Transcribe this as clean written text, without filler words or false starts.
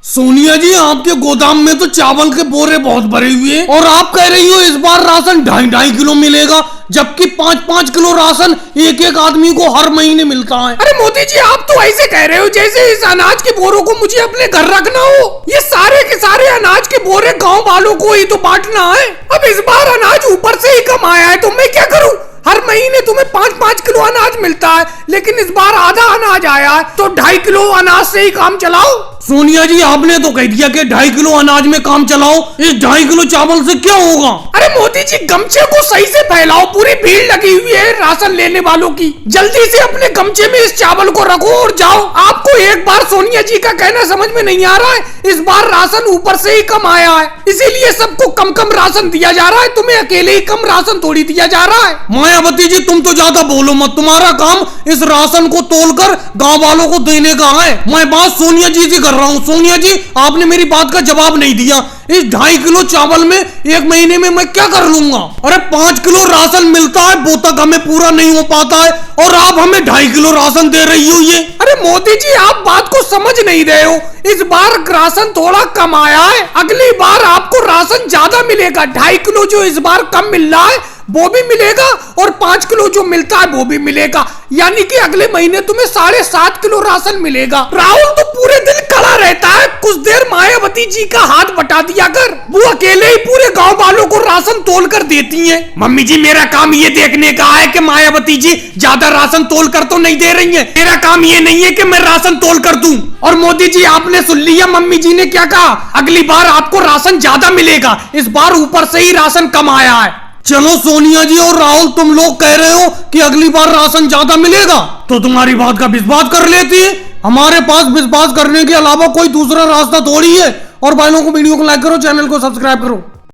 सोनिया जी, आपके गोदाम में तो चावल के बोरे बहुत भरे हुए हैं और आप कह रही हो इस बार राशन 2.5 किलो मिलेगा, जबकि 5-5 किलो राशन एक एक आदमी को हर महीने मिलता है। अरे मोदी जी, आप तो ऐसे कह रहे हो जैसे इस अनाज के बोरों को मुझे अपने घर रखना हो। ये सारे के सारे अनाज के बोरे गांव वालों को ही तो बांटना है। अब इस बार अनाज ऊपर से ही कम आया है तो मैं क्या करूं? हर महीने तुम्हें 5-5 किलो अनाज मिलता है, लेकिन इस बार आधा अनाज आया है तो 2.5 किलो अनाज से ही काम चलाओ। सोनिया जी, आपने तो कह दिया कि 2.5 किलो अनाज में काम चलाओ, इस 2.5 किलो चावल से क्या होगा? अरे मोदी जी, गमछे को सही से फैलाओ, पूरी भीड़ लगी हुई है राशन लेने वालों की। जल्दी से अपने गमछे में इस चावल को रखो और जाओ। आपको एक बार सोनिया जी का कहना समझ में नहीं आ रहा है? इस बार राशन ऊपर से ही कम आया है, इसीलिए सबको कम कम राशन दिया जा रहा है। तुम्हें अकेले ही कम राशन थोड़ी दिया जा रहा है। मायावती जी, तुम तो ज्यादा बोलो मत, तुम्हारा काम इस राशन को तोलकर गांव वालों को देने का है। मैं बात सोनिया जी से कर रहा हूँ। सोनिया जी, आपने मेरी बात का जवाब नहीं दिया। इस 2.5 किलो चावल में एक महीने में मैं क्या कर लूंगा? अरे 5 किलो राशन मिलता है, वो तक हमें पूरा नहीं हो पाता है और आप हमें 2.5 किलो राशन दे रही हो। ये अरे मोदी जी, आप बात को समझ नहीं रहे हो। इस बार राशन थोड़ा कम आया है, अगली बार आपको राशन ज्यादा मिलेगा। 2.5 किलो जो इस बार कम मिल रहा है वो भी मिलेगा और 5 किलो जो मिलता है वो भी मिलेगा, यानी कि अगले महीने तुम्हें 7.5 किलो राशन मिलेगा। राहुल तो पूरे दिन खड़ा रहता है, कुछ देर मायावती जी का हाथ बटा दिया कर, वो अकेले ही पूरे गांव वालों को राशन तोल कर देती हैं। मम्मी जी, मेरा काम ये देखने का है कि मायावती जी ज्यादा राशन तोल कर तो नहीं दे रही हैं। मेरा काम ये नहीं है कि मैं राशन तोल कर दूं। और मोदी जी, आपने सुन लिया मम्मी जी ने क्या कहा? अगली बार आपको राशन ज्यादा मिलेगा, इस बार ऊपर से ही राशन कम आया है। चलो सोनिया जी और राहुल, तुम लोग कह रहे हो कि अगली बार राशन ज्यादा मिलेगा, तो तुम्हारी बात का विश्वास कर लेती है। हमारे पास विश्वास करने के अलावा कोई दूसरा रास्ता थोड़ी है। और भाइयों को वीडियो को लाइक करो, चैनल को सब्सक्राइब करो।